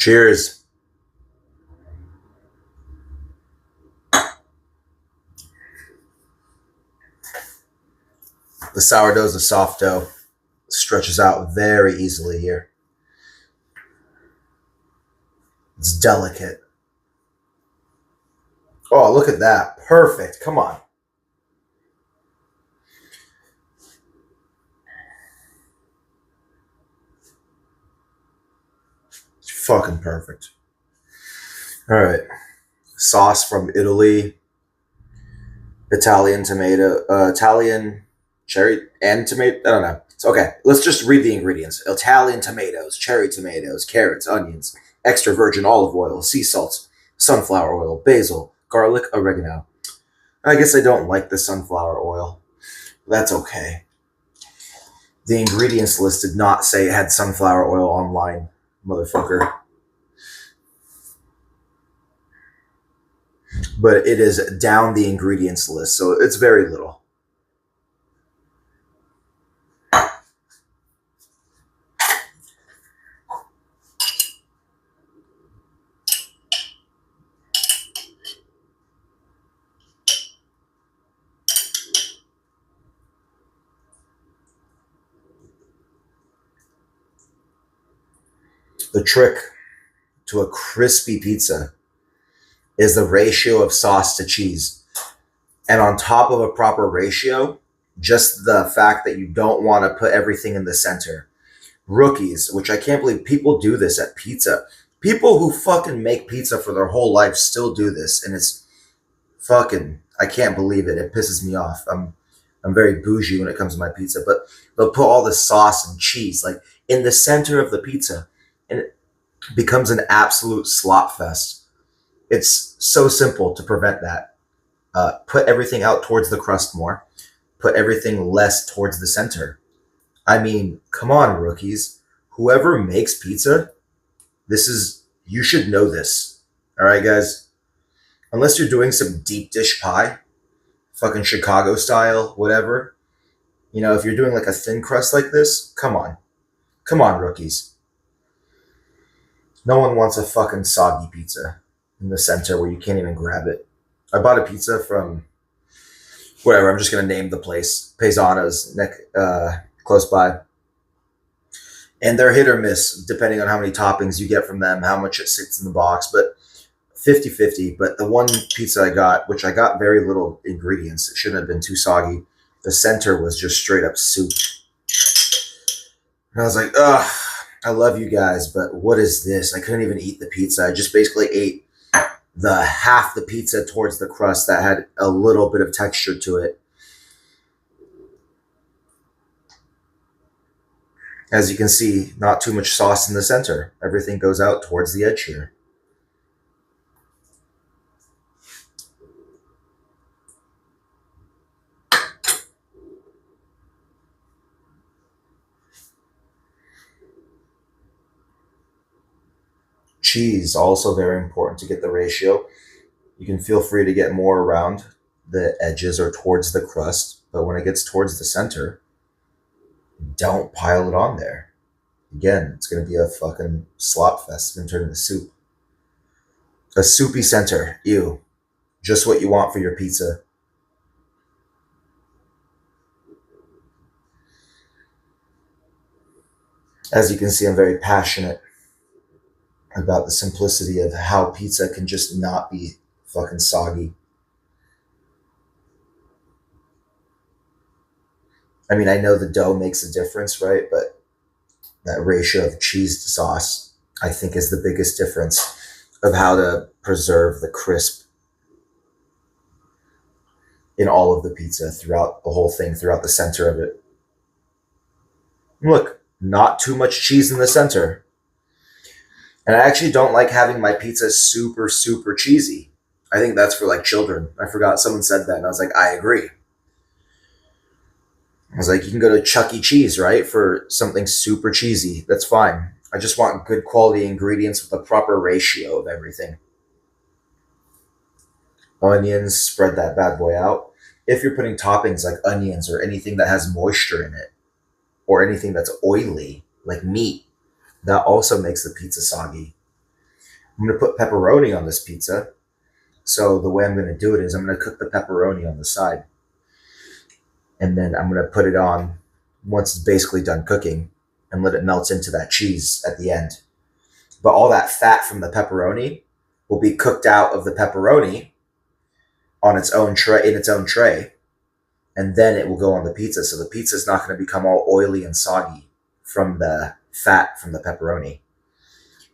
Cheers. The sourdough is a soft dough. Stretches out very easily here. It's delicate. Oh, look at that. Perfect. Come on. It's fucking perfect. All right. Sauce from Italy. Italian tomato. Italian cherry and tomato. I don't know. It's okay. Let's just read the ingredients. Italian tomatoes, cherry tomatoes, carrots, onions, extra virgin olive oil, sea salt, sunflower oil, basil, garlic, oregano. I guess I don't like the sunflower oil. That's okay. The ingredients list did not say it had sunflower oil online, motherfucker. But it is down the ingredients list, so it's very little. The trick to a crispy pizza is the ratio of sauce to cheese. And on top of a proper ratio, just the fact that you don't want to put everything in the center. Rookies, which I can't believe people do this at pizza. People who fucking make pizza for their whole life still do this. And it's fucking, I can't believe it. It pisses me off. I'm very bougie when it comes to my pizza, but they'll put all the sauce and cheese like in the center of the pizza. And it becomes an absolute slop fest. It's so simple to prevent that. Put everything out towards the crust more. Put everything less towards the center. I mean, come on, rookies. Whoever makes pizza, you should know this. All right, guys? Unless you're doing some deep dish pie, fucking Chicago style, whatever. You know, if you're doing like a thin crust like this, come on. Come on, rookies. No one wants a fucking soggy pizza in the center where you can't even grab it. I bought a pizza from whatever, I'm just going to name the place, Paisano's, close by. And they're hit or miss, depending on how many toppings you get from them, how much it sits in the box, but 50-50. But the one pizza I got, which I got very little ingredients, it shouldn't have been too soggy. The center was just straight up soup. And I was like, ugh. I love you guys, but what is this? I couldn't even eat the pizza. I just basically ate the half the pizza towards the crust that had a little bit of texture to it. As you can see, not too much sauce in the center. Everything goes out towards the edge here. Cheese, also very important to get the ratio. You can feel free to get more around the edges or towards the crust, but when it gets towards the center, don't pile it on there. Again, it's going to be a fucking slop fest. It's going to turn into soup. A soupy center. Ew. Just what you want for your pizza. As you can see, I'm very passionate about the simplicity of how pizza can just not be fucking soggy. I mean, I know the dough makes a difference, right? But that ratio of cheese to sauce, I think, is the biggest difference of how to preserve the crisp in all of the pizza throughout the whole thing, throughout the center of it. Look, not too much cheese in the center. And I actually don't like having my pizza super, super cheesy. I think that's for like children. I forgot someone said that, and I was like, I agree. I was like, you can go to Chuck E. Cheese, right, for something super cheesy. That's fine. I just want good quality ingredients with a proper ratio of everything. Onions, spread that bad boy out. If you're putting toppings like onions or anything that has moisture in it, or anything that's oily, like meat, that also makes the pizza soggy. I'm going to put pepperoni on this pizza. So the way I'm going to do it is I'm going to cook the pepperoni on the side. And then I'm going to put it on once it's basically done cooking and let it melt into that cheese at the end. But all that fat from the pepperoni will be cooked out of the pepperoni on its own tray, in its own tray, and then it will go on the pizza. So the pizza is not going to become all oily and soggy from the fat from the pepperoni.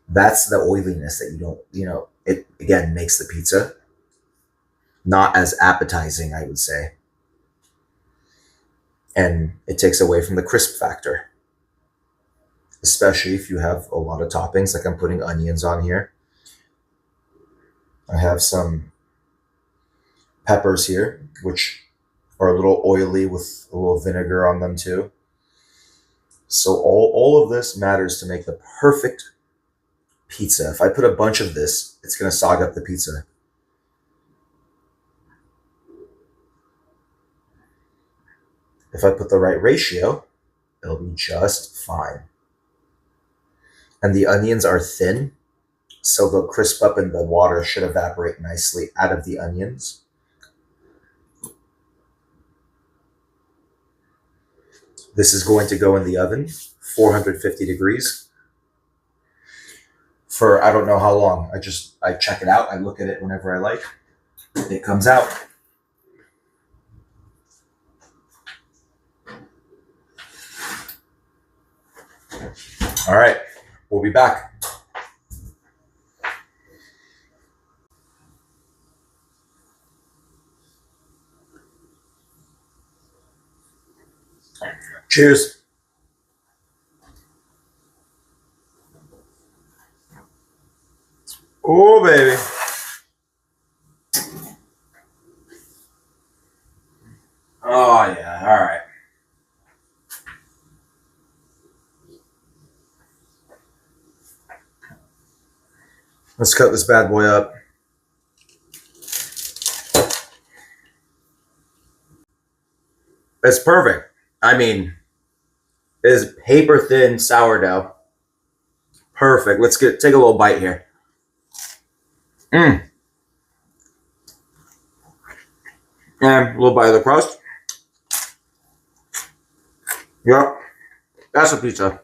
That's the oiliness that you don't, it again makes the pizza not as appetizing, I would say. And it takes away from the crisp factor, especially if you have a lot of toppings, like I'm putting onions on here. I have some peppers here, which are a little oily with a little vinegar on them too. So all of this matters to make the perfect pizza. If I put a bunch of this, it's going to sog up the pizza. If I put the right ratio, it'll be just fine. And the onions are thin, so they'll crisp up and the water should evaporate nicely out of the onions. This is going to go in the oven, 450 degrees, for I don't know how long. I check it out. I look at it whenever I like. It comes out. All right, we'll be back. Cheers. Oh, baby. Oh, yeah. All right. Let's cut this bad boy up. It's perfect. I mean, it is paper thin sourdough. Perfect. Let's take a little bite here. And a little bite of the crust. Yep. That's a pizza.